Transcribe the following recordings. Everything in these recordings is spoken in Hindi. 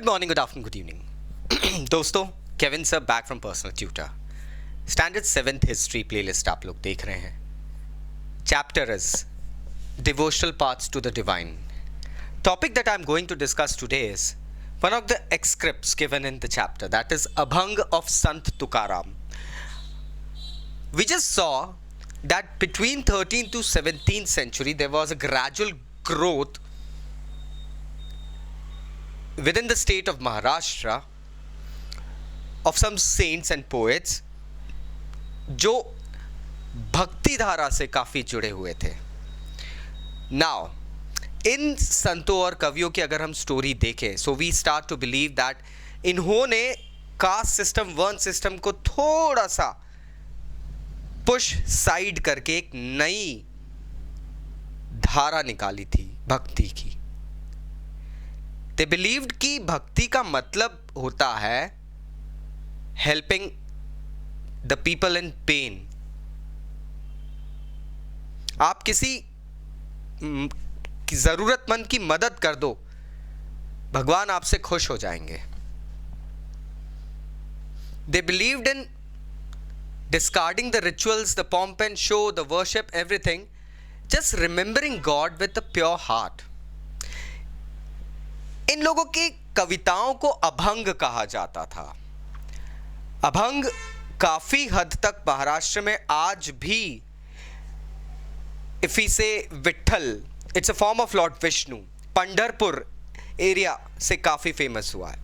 Good morning, good afternoon, good evening दोस्तों। Kevin sir back from personal tutor. Standard 7th history playlist आप लोग देख रहे हैं। Chapter is devotional paths to the divine. Topic that I am going to discuss today is one of the excerpts given in the chapter, that is abhang of Sant Tukaram. We just saw that between 13th to 17th century there was a gradual growth within the state of Maharashtra of some saints and poets जो भक्ति धारा से काफ़ी जुड़े हुए थे। Now, इन संतों और कवियों की अगर हम स्टोरी देखें, so we start to believe that इन्होंने कास्ट सिस्टम, वर्ण सिस्टम को थोड़ा सा पुश साइड करके एक नई धारा निकाली थी भक्ति की। दे बिलीव्ड कि भक्ति का मतलब होता है helping the people in pen. आप किसी जरूरतमंद की मदद कर दो, भगवान आपसे खुश हो जाएंगे। They believed in discarding the rituals, the pomp and show, the worship, everything, just remembering God with a pure heart. इन लोगों की कविताओं को अभंग कहा जाता था। अभंग काफी हद तक महाराष्ट्र में आज भी, if we say Vitthal, it's a form of Lord Vishnu, Pandharpur area से काफी फेमस हुआ है।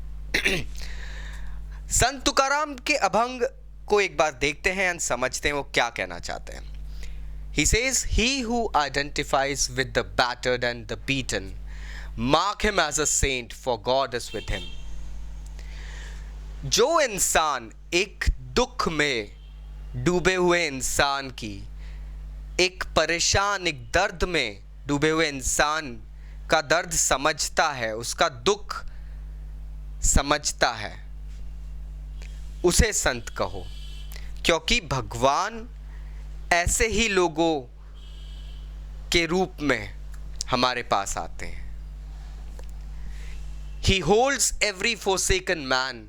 संत तुकाराम के अभंग को एक बार देखते हैं और समझते हैं वो क्या कहना चाहते हैं। He says, "He who identifies with the battered and the beaten, mark him as a saint, for God is with him." जो इंसान एक दुख में डूबे हुए इंसान की, एक परेशान, एक दर्द में डूबे हुए इंसान का दर्द समझता है, उसका दुख समझता है, उसे संत कहो, क्योंकि भगवान ऐसे ही लोगों के रूप में हमारे पास आते हैं। He holds every forsaken man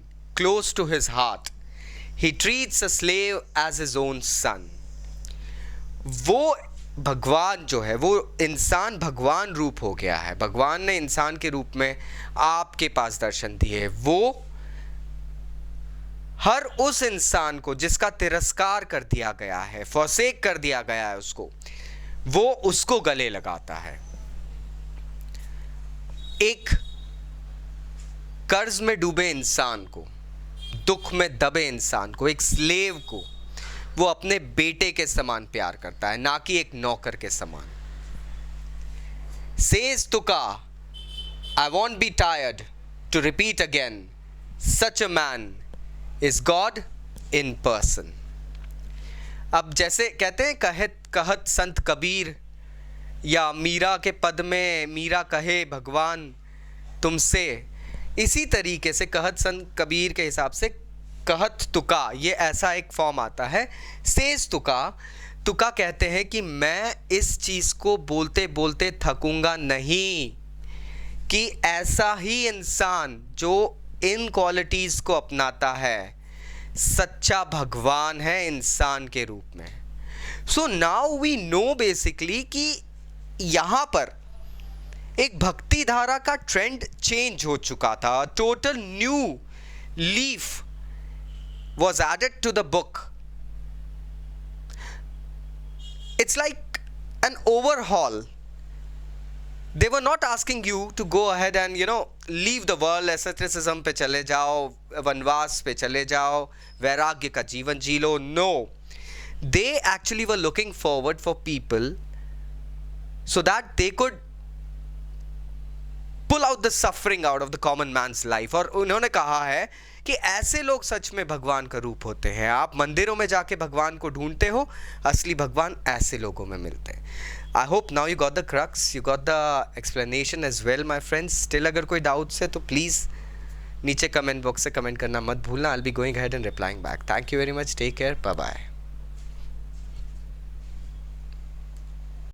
close to his heart. He treats a slave as his own son. वो भगवान जो है, वो इंसान भगवान रूप हो गया है। भगवान ने इंसान के रूप में आपके पास दर्शन दिए। वो हर उस इंसान को जिसका तिरस्कार कर दिया गया है, फॉरसेक कर दिया गया है उसको, वो उसको गले लगाता है। एक कर्ज में डूबे इंसान को, दुख में दबे इंसान को, एक स्लेव को वो अपने बेटे के समान प्यार करता है, ना कि एक नौकर के समान। Says Tuka, I won't be tired to repeat again, such a man is God in person. अब जैसे कहते हैं कहत संत कबीर, या मीरा के पद में मीरा कहे भगवान तुमसे, इसी तरीके से कहत संत कबीर के हिसाब से कहत तुका, ये ऐसा एक फॉर्म आता है। सेज तुका, तुका कहते हैं कि मैं इस चीज़ को बोलते बोलते थकूंगा नहीं, कि ऐसा ही इंसान जो इन क्वालिटीज़ को अपनाता है, सच्चा भगवान है इंसान के रूप में। So now we know basically कि यहाँ पर एक भक्ति धारा का ट्रेंड चेंज हो चुका था। Total new leaf was added to the book. It's like an overhaul. They were not asking you to go ahead and leave the world, asceticism पे चले जाओ, वनवास पे चले जाओ, वैराग्य का जीवन जी लो। No, they actually were looking forward for people so that they could pull out the suffering out of the common man's life. और उन्होंने कहा है कि ऐसे लोग सच में भगवान का रूप होते हैं। आप मंदिरों में जाके भगवान को ढूंढते हो, असली भगवान ऐसे लोगों में मिलते हैं। I hope now you got the crux, you got the explanation as well, my friends. Still अगर कोई doubts है तो please नीचे कमेंट बॉक्स से कमेंट करना मत भूलना। I'll be going ahead and replying back. Thank you very much. Take care. Bye bye.